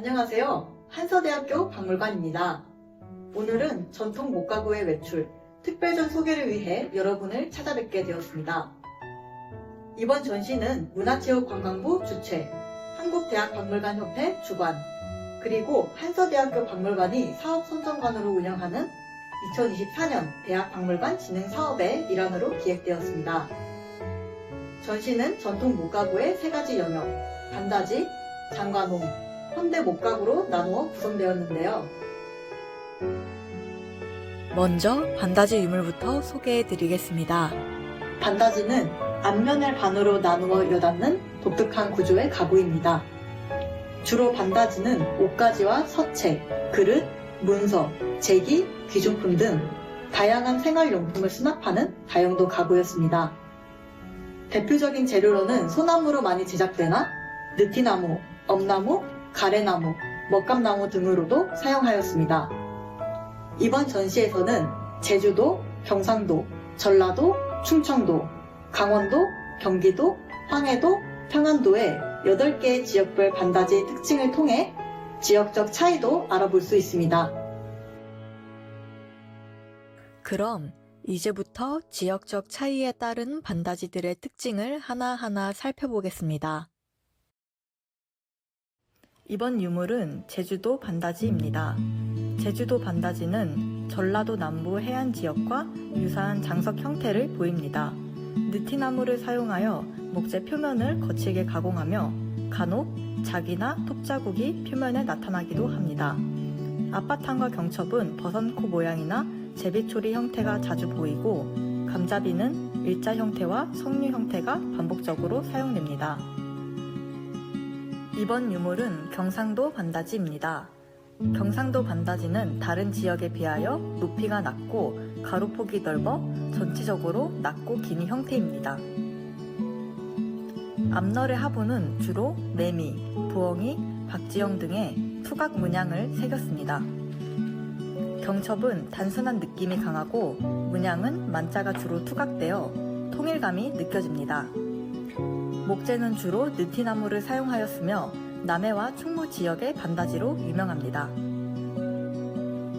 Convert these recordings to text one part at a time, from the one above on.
안녕하세요. 한서대학교 박물관입니다. 오늘은 전통 목가구의 외출, 특별전 소개를 위해 여러분을 찾아뵙게 되었습니다. 이번 전시는 문화체육관광부 주최, 한국대학박물관협회 주관, 그리고 한서대학교 박물관이 사업선정관으로 운영하는 2024년 대학박물관 진흥사업의 일환으로 기획되었습니다. 전시는 전통 목가구의 3가지 영역, 반다지, 장관홍, 현대 목가구로 나누어 구성되었는데요. 먼저 반다지 유물부터 소개해드리겠습니다. 반다지는 앞면을 반으로 나누어 여닫는 독특한 구조의 가구입니다. 주로 반다지는 옷가지와 서체, 그릇, 문서, 제기, 귀중품 등 다양한 생활용품을 수납하는 다용도 가구였습니다. 대표적인 재료로는 소나무로 많이 제작되나 느티나무, 엄나무, 가래나무, 먹감나무 등으로도 사용하였습니다. 이번 전시에서는 제주도, 경상도, 전라도, 충청도, 강원도, 경기도, 황해도, 평안도의 8개의 지역별 반다지 특징을 통해 지역적 차이도 알아볼 수 있습니다. 그럼 이제부터 지역적 차이에 따른 반다지들의 특징을 하나하나 살펴보겠습니다. 이번 유물은 제주도 반다지입니다. 제주도 반다지는 전라도 남부 해안 지역과 유사한 장석 형태를 보입니다. 느티나무를 사용하여 목재 표면을 거칠게 가공하며 간혹 작이나 톱자국이 표면에 나타나기도 합니다. 앞바탕과 경첩은 버선코 모양이나 제비초리 형태가 자주 보이고 감자비는 일자 형태와 석류 형태가 반복적으로 사용됩니다. 이번 유물은 경상도 반다지입니다. 경상도 반다지는 다른 지역에 비하여 높이가 낮고 가로폭이 넓어 전체적으로 낮고 긴 형태입니다. 앞널의 하부는 주로 매미, 부엉이, 박지영 등의 투각 문양을 새겼습니다. 경첩은 단순한 느낌이 강하고 문양은 만자가 주로 투각되어 통일감이 느껴집니다. 목재는 주로 느티나무를 사용하였으며 남해와 충무 지역의 반다지로 유명합니다.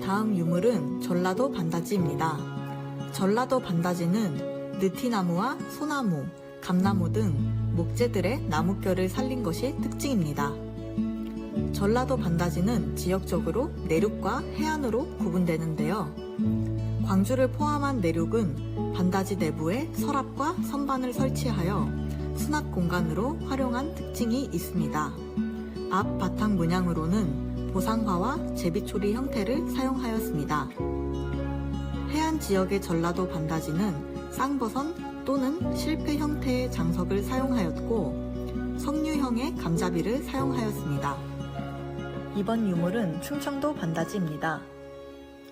다음 유물은 전라도 반다지입니다. 전라도 반다지는 느티나무와 소나무, 감나무 등 목재들의 나뭇결을 살린 것이 특징입니다. 전라도 반다지는 지역적으로 내륙과 해안으로 구분되는데요. 광주를 포함한 내륙은 반다지 내부에 서랍과 선반을 설치하여 수납 공간으로 활용한 특징이 있습니다. 앞 바탕 문양으로는 보상화와 제비초리 형태를 사용하였습니다. 해안 지역의 전라도 반다지는 쌍버선 또는 실패 형태의 장석을 사용하였고 석류형의 감자비를 사용하였습니다. 이번 유물은 충청도 반다지입니다.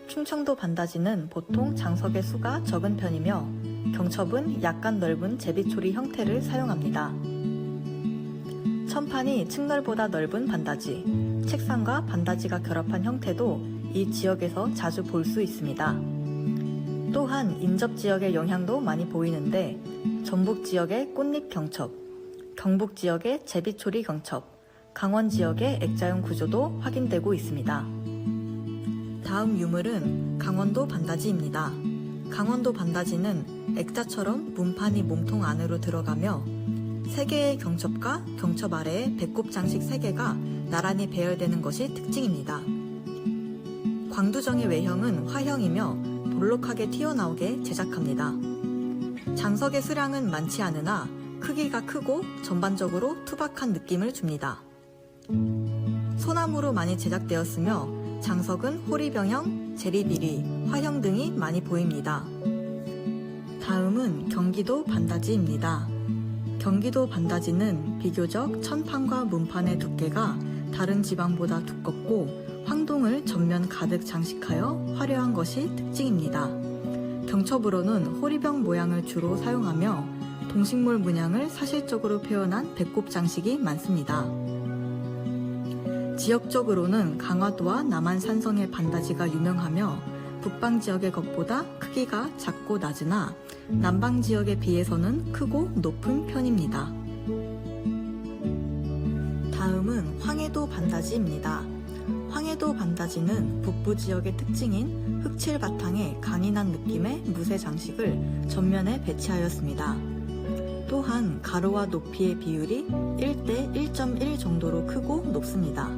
충청도 반다지는 보통 장석의 수가 적은 편이며 경첩은 약간 넓은 제비초리 형태를 사용합니다. 천판이 층널보다 넓은 반다지, 책상과 반다지가 결합한 형태도 이 지역에서 자주 볼 수 있습니다. 또한 인접 지역의 영향도 많이 보이는데 전북 지역의 꽃잎 경첩, 경북 지역의 제비초리 경첩, 강원 지역의 액자형 구조도 확인되고 있습니다. 다음 유물은 강원도 반다지입니다. 강원도 반다지는 액자처럼 문판이 몸통 안으로 들어가며 3개의 경첩과 경첩 아래에 배꼽 장식 3개가 나란히 배열되는 것이 특징입니다. 광두정의 외형은 화형이며 볼록하게 튀어나오게 제작합니다. 장석의 수량은 많지 않으나 크기가 크고 전반적으로 투박한 느낌을 줍니다. 소나무로 많이 제작되었으며 장석은 호리병형, 제리비리, 화형 등이 많이 보입니다. 다음은 경기도 반다지입니다. 경기도 반다지는 비교적 천판과 문판의 두께가 다른 지방보다 두껍고 황동을 전면 가득 장식하여 화려한 것이 특징입니다. 경첩으로는 호리병 모양을 주로 사용하며 동식물 문양을 사실적으로 표현한 배꼽 장식이 많습니다. 지역적으로는 강화도와 남한 산성의 반다지가 유명하며 북방 지역의 것보다 크기가 작고 낮으나 남방 지역에 비해서는 크고 높은 편입니다. 다음은 황해도 반다지입니다. 황해도 반다지는 북부 지역의 특징인 흑칠 바탕에 강인한 느낌의 무쇠 장식을 전면에 배치하였습니다. 또한 가로와 높이의 비율이 1대 1.1 정도로 크고 높습니다.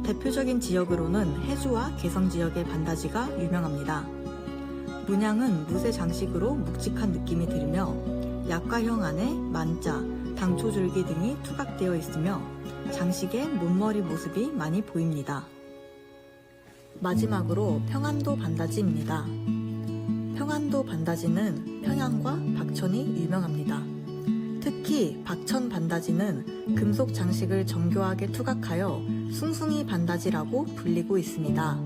대표적인 지역으로는 해주와 개성 지역의 반다지가 유명합니다. 문양은 무쇠 장식으로 묵직한 느낌이 들며 약과형 안에 만자, 당초줄기 등이 투각되어 있으며 장식의 못머리 모습이 많이 보입니다. 마지막으로 평안도 반다지입니다. 평안도 반다지는 평양과 박천이 유명합니다. 특히 박천 반다지는 금속 장식을 정교하게 투각하여 숭숭이 반다지라고 불리고 있습니다.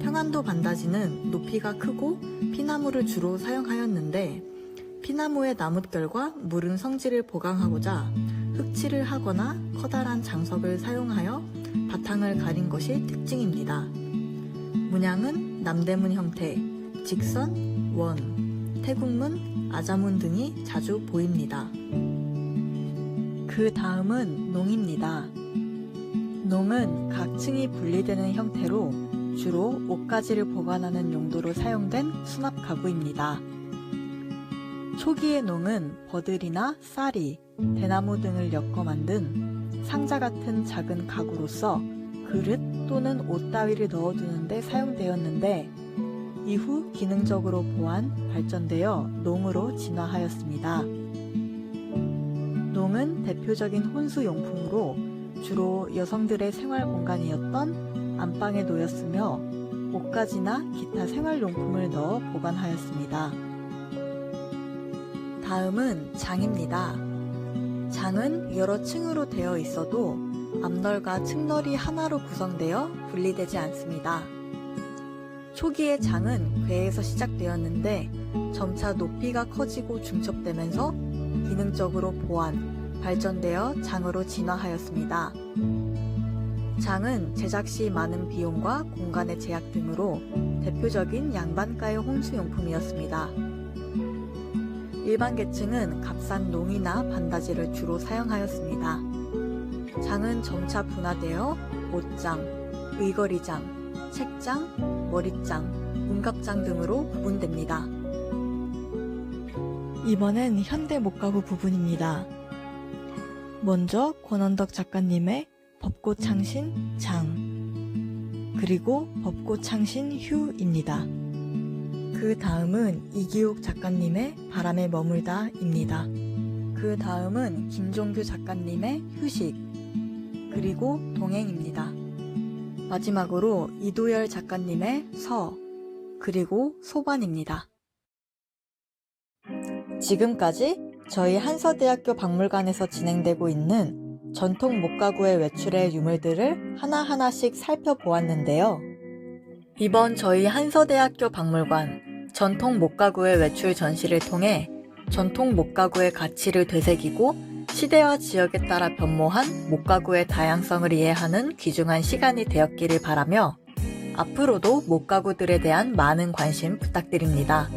평안도 반다지는 높이가 크고 피나무를 주로 사용하였는데 피나무의 나뭇결과 무른 성질을 보강하고자 흑칠을 하거나 커다란 장석을 사용하여 바탕을 가린 것이 특징입니다. 문양은 남대문 형태, 직선, 원, 태국문, 아자문 등이 자주 보입니다. 그 다음은 농입니다. 농은 각 층이 분리되는 형태로 주로 옷가지를 보관하는 용도로 사용된 수납 가구입니다. 초기의 농은 버들이나 쌀이, 대나무 등을 엮어 만든 상자 같은 작은 가구로서 그릇 또는 옷 따위를 넣어두는 데 사용되었는데 이후 기능적으로 보완, 발전되어 농으로 진화하였습니다. 농은 대표적인 혼수용품으로 주로 여성들의 생활 공간이었던 안방에 놓였으며 옷가지나 기타 생활용품을 넣어 보관하였습니다. 다음은 장입니다. 장은 여러 층으로 되어 있어도 앞널과 층널이 하나로 구성되어 분리되지 않습니다. 초기의 장은 궤에서 시작되었는데 점차 높이가 커지고 중첩되면서 기능적으로 보완, 발전되어 장으로 진화하였습니다. 장은 제작 시 많은 비용과 공간의 제약 등으로 대표적인 양반가의 혼수용품이었습니다. 일반 계층은 값싼 농이나 반다지를 주로 사용하였습니다. 장은 점차 분화되어 옷장, 의거리장, 책장, 머리장, 운갑장 등으로 구분됩니다. 이번엔 현대 목가구 부분입니다. 먼저 권원덕 작가님의 벚꽃창신 장, 그리고 벚꽃창신 휴입니다. 그 다음은 이기욱 작가님의 바람에 머물다입니다. 그 다음은 김종규 작가님의 휴식, 그리고 동행입니다. 마지막으로 이도열 작가님의 서, 그리고 소반입니다. 지금까지 저희 한서대학교 박물관에서 진행되고 있는 전통 목가구의 외출의 유물들을 하나하나씩 살펴보았는데요. 이번 저희 한서대학교 박물관 전통 목가구의 외출 전시를 통해 전통 목가구의 가치를 되새기고 시대와 지역에 따라 변모한 목가구의 다양성을 이해하는 귀중한 시간이 되었기를 바라며 앞으로도 목가구들에 대한 많은 관심 부탁드립니다.